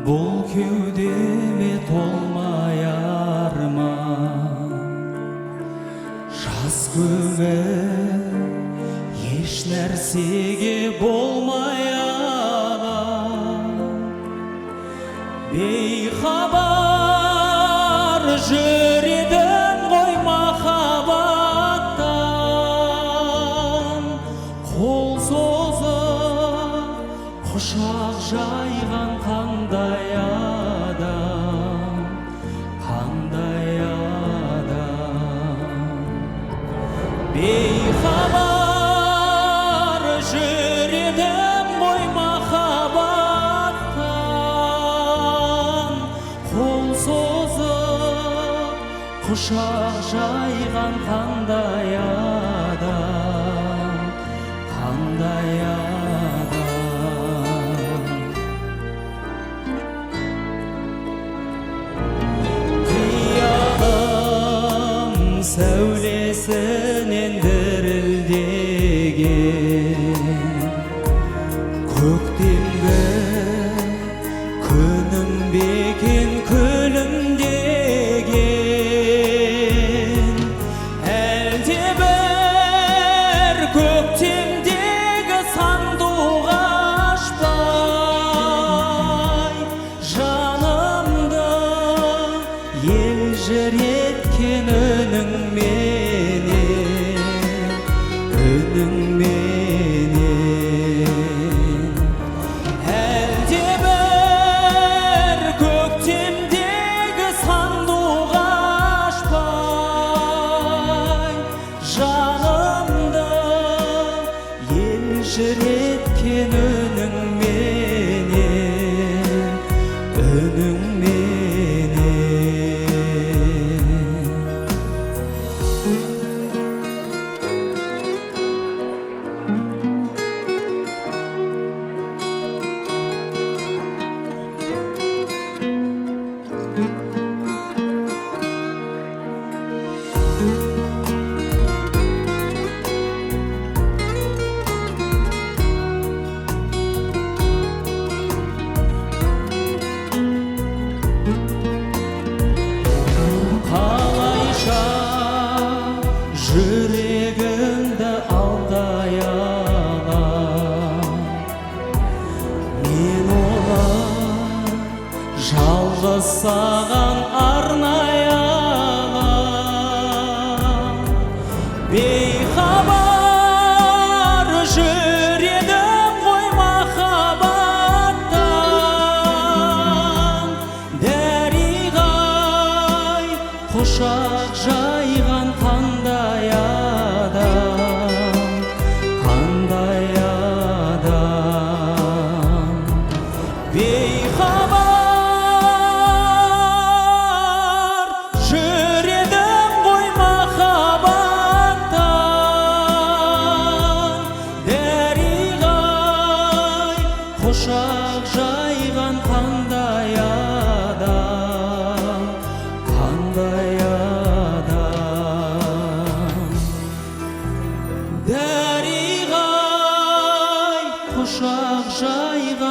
Бұл кеудеме толмай арман, жас көңіл еш нәрсеге болмай алам. Бейхабар жүредім ғой махаббаттан, қол созып құшақ жайған қандай адам, қандай адам. Бейхабар жүредім ғой махаббаттан, қол созып құшақ жайған қандай адам, қандай адам. Сәулесінен дірілдеген көктемгі күнім бекен күлімдеген, әлде бір көктемдегі сандуғаш бай жанымды елжіреткен үніңменен, әлде бір көктемдегі сандуғаш бай жанымды елжіреткен үніңменен. Қалайша жүрегімді алдай алам, мен оны жалғыз саған арнай алам. Бейхабар жүредім ғой махаббаттан, дәриғай құшақ жайған қандай адам, қандай адам. Бейхабар жүредім ғой махаббаттан, дәриғай құшақ жайған қандай адам, қандай адам. Дәриғай құшақ жайған